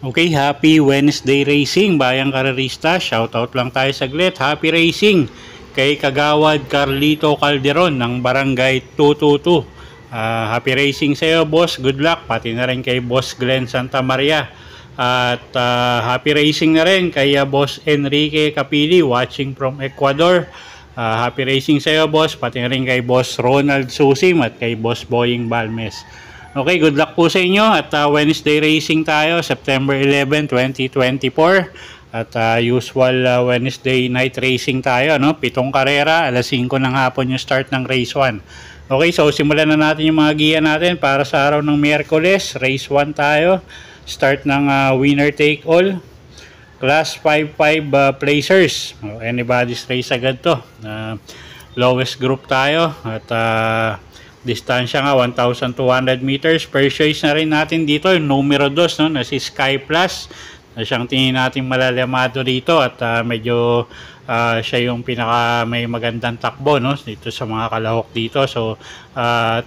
Okay, happy Wednesday racing, bayang karerista. Shoutout lang tayo saglit. Happy racing kay Kagawad Carlito Calderon ng Barangay 222. Happy racing sa iyo, boss. Good luck. Pati na rin kay Boss Glenn Santa Maria. At happy racing na rin kay Boss Enrique Capili watching from Ecuador. Happy racing sa iyo, boss. Pati na rin kay Boss Ronald Susim at kay Boss Boying Balmes. Okay, good luck po sa inyo at Wednesday racing tayo, September 11, 2024 at usual Wednesday night racing tayo, no? 7 karera, alas 5 ng hapon yung start ng race 1. Okay, so simulan na natin yung mga giya natin para sa araw ng Miyerkules. Race 1 tayo, start ng winner take all, class 5-5 placers. Anybody's race agad to. Lowest group tayo at distansya nga 1,200 meters. Per choice na rin natin dito yung numero 2, no, na si Sky Plus, na siyang tingin natin malalamado dito at medyo siya yung pinaka may magandang takbo, no, dito sa mga kalahok dito. So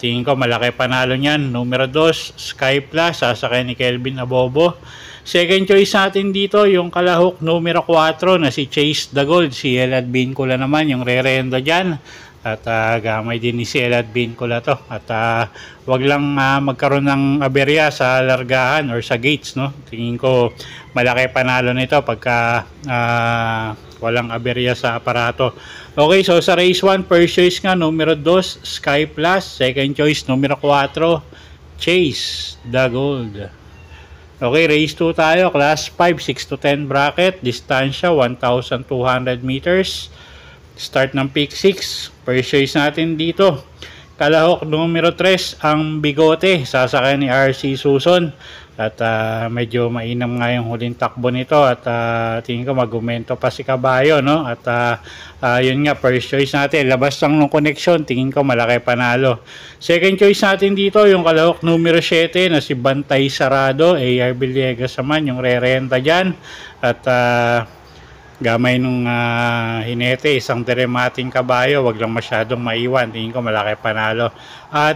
tingin ko malaki panalo niyan. Numero 2 Sky Plus, sasakay ni Kelvin Abobo. Second choice natin dito yung kalahok numero 4 na si Chase the Gold. Si Elad Bincula naman yung re-renda dyan. At gamay din ni si Elad Bincula to. At wag lang magkaroon ng aberya sa largahan or sa gates, no. Tingin ko malaki panalo nito pagka walang aberya sa aparato. Okay, so sa race 1, first choice nga numero 2 Sky Plus, second choice numero 4 Chase the Gold. Okay, race 2 tayo, class 5, 6 to 10 bracket, distansya 1,200 meters. Start ng pick 6. First choice natin dito, kalahok numero 3 ang Bigote, sasakay ni RC Suson. At medyo mainam nga yung huling takbo nito at tingin ko magumento pa si Kabayo, no. At yun nga, first choice natin, labas lang ng connection, tingin ko malaki panalo. Second choice natin dito yung kalahok numero 7 na si Bantay Sarado. AR Villegas naman yung re-renta dyan. At gamay nung hinete, isang deremating Kabayo, wag lang masyadong maiwan, tingin ko malaki panalo.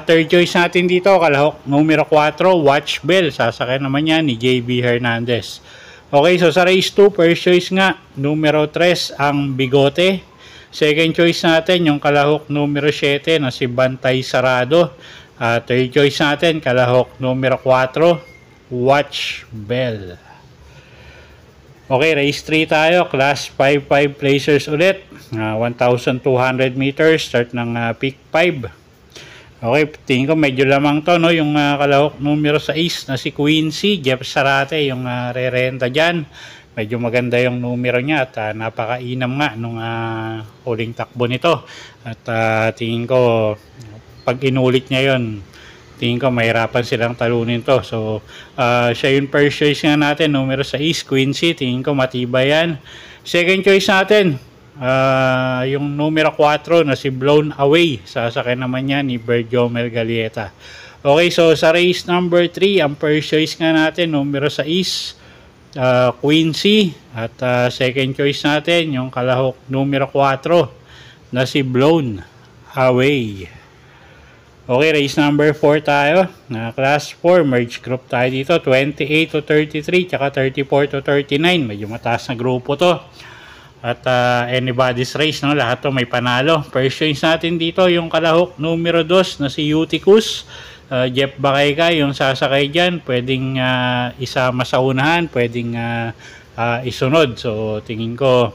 Third choice natin dito, kalahok numero 4 Watch Bell, sasakay naman yan ni JB Hernandez. Okay, so sa race 2, first choice nga numero 3 ang Bigote. Second choice natin yung kalahok numero 7 na si Bantay Sarado. Third choice natin kalahok numero 4 Watch Bell. Okay, race 3 tayo, class 5-5 placers ulit, 1,200 meters, start ng pick 5. Okay, tingin ko medyo lamang to, no, yung kalahok numero 6 na si Quincy Jeff Sarate yung re-renta dyan. Medyo maganda yung numero niya at napakainam nga nung huling takbo nito. At tingin ko pag inulit niya yon, tingin ko mahirapan silang talunin to. So siya yung first choice nga natin, numero 6 Quincy, tingin ko matibay yan. Second choice natin yung numero 4 na si Blown Away, sasakay naman yan ni Berjomel Galieta. Okay, so sa race number 3, ang first choice nga natin numero 6 Quincy, at second choice natin yung kalahok numero 4 na si Blown Away. Okay, race number 4 tayo, na class 4, merge group tayo dito, 28 to 33, tsaka 34 to 39, medyo mataas na grupo to. At anybody's race, no? Lahat to may panalo. First choice natin dito yung kalahok numero 2 na si Eutychus, Jeff Bakayka yung sasakay dyan, pwedeng isama sa unahan, pwedeng isunod. So tingin ko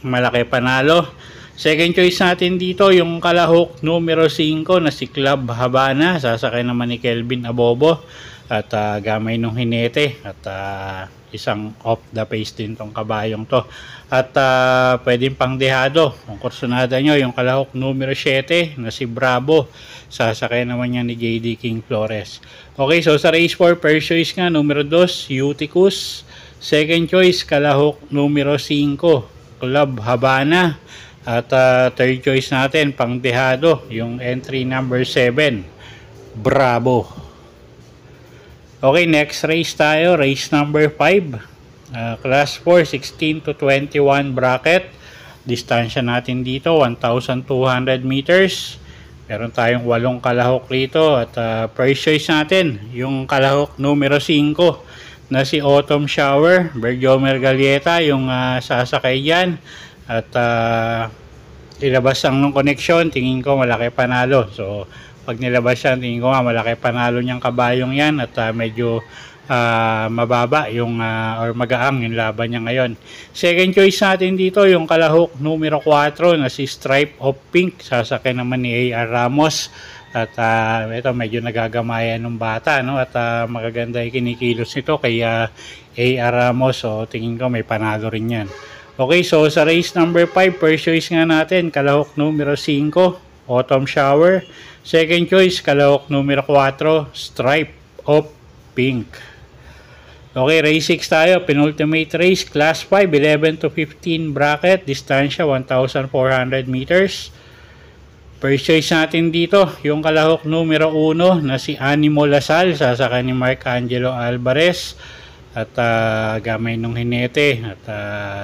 malaki panalo. Second choice natin dito yung kalahok numero 5 na si Club Habana, sasakay naman ni Kelvin Abobo at gamay nung hinete at isang off the pace din tong kabayong to. At pwedeng pang dehado kung kursunada nyo yung kalahok numero 7 na si Bravo, sasakay naman niya ni JD King Flores. Okay, so sa race 4, first choice nga numero 2 Eutychus, second choice kalahok numero 5 Club Habana. At third choice natin, pang dehado, yung entry number 7, Bravo. Okay, next race tayo. Race number 5. Class 4, 16 to 21 bracket. Distansya natin dito, 1,200 meters. Meron tayong 8 kalahok rito. At first choice natin, yung kalahok numero 5 na si Autumn Shower. Bergomer Galieta, yung sasakay dyan. At ilabas ang nung connection, tingin ko malaki panalo. So, pag nilabas yan, tingin ko malaki panalo niyang kabayong yan. At medyo mababa yung or magaang yung laban niya ngayon. Second choice natin dito yung kalahok numero 4 na si Stripe of Pink, sasakay naman ni A.R. Ramos. At ito medyo nagagamayan ng bata, no? At magaganda yung kinikilos nito kay A.R. Ramos. So tingin ko may panalo rin yan. Okay, so sa race number 5, first choice nga natin kalahok numero 5 Autumn Shower. Second choice kalahok numero 4 Stripe of Pink. Okay, race 6 tayo. Penultimate race, class 5, 11 to 15 bracket. Distansya, 1,400 meters. First choice natin dito, yung kalahok numero 1 na si Animo Lasal, sasakay ni Mark Angelo Alvarez. At gamay nung hinete. At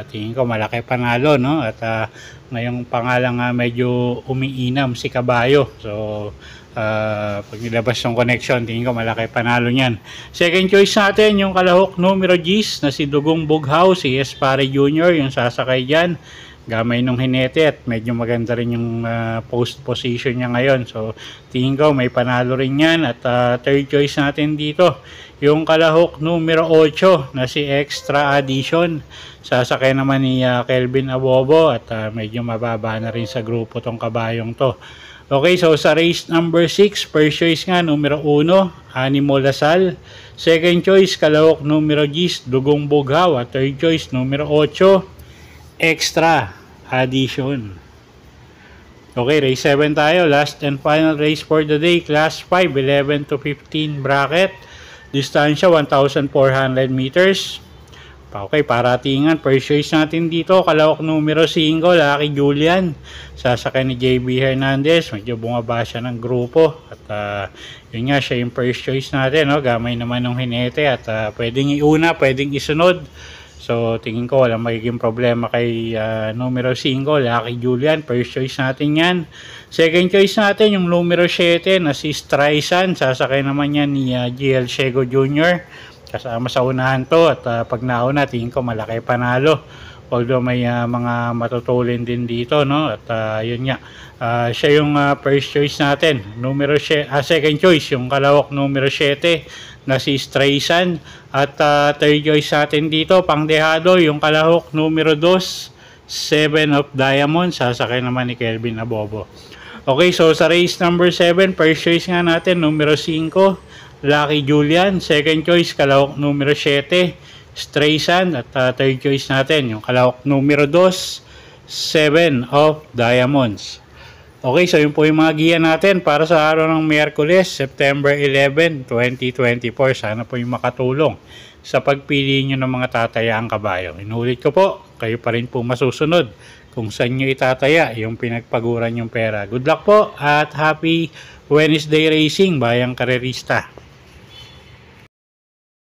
tingin ko malaki panalo, no? At ngayong pangalang medyo umiinam si Kabayo. So, pag nilabas yung connection, tingin ko malaki panalo niyan. Second choice natin yung kalahok numero G's na si Dugong Bughaw, si Espare Jr. yung sasakay dyan. Gamay nung hinete at medyo maganda rin yung post position niya ngayon. So tingin ko may panalo rin yan. At third choice natin dito yung kalahok numero 8 na si Extra Addition, sasakay naman ni Kelvin Abobo. At medyo mababa na rin sa grupo tong kabayong to. Okay, so sa race number 6, first choice nga, numero 1, Animo Lasal. Second choice, kalahok numero G's, Dugong Bughaw. At third choice, numero 8, Extra Addition. Okay, race 7 tayo. Last and final race for the day. Class 5, 11 to 15 bracket. Distansya, 1,400 meters. Okay, paratingan. First choice natin dito, kalahok numero 5, Lucky Julian. Sasakay ni JB Hernandez. Medyo bumaba siya ng grupo. At yun nga, siya yung first choice natin. No? Gamay naman ng hinete. At pwedeng iuna, pwedeng isunod. So, tingin ko walang magiging problema kay numero 5, Lucky Julian. First choice natin yan. Second choice natin, yung numero 7 na si Streisand. Sasakay naman yan ni GL Shego Jr. Kasama sa unahan to. At pag nauna, tingin ko malaki panalo. Although may mga matutulin din dito, no? At yun nga. Siya yung first choice natin. Second choice, yung kalahok numero 7 na si Streisand. At third choice natin dito, pangdehado, yung kalahok numero 2, 7 of Diamonds. Sasakay naman ni Kelvin Abobo. Okay, so sa race number 7, first choice nga natin, numero 5, Lucky Julian. Second choice, kalahok numero 7, Streisand. At third choice natin, yung kalahok numero 2, 7 of Diamonds. Okay, so yun po yung mga giya natin para sa araw ng Miyerkules, September 11, 2024. Sana po yung makatulong sa pagpili nyo ng mga tatayaang kabayo. Inulit ko po, kayo pa rin po masusunod kung saan nyo itataya yung pinagpaguran yung pera. Good luck po at happy Wednesday racing, bayang karerista.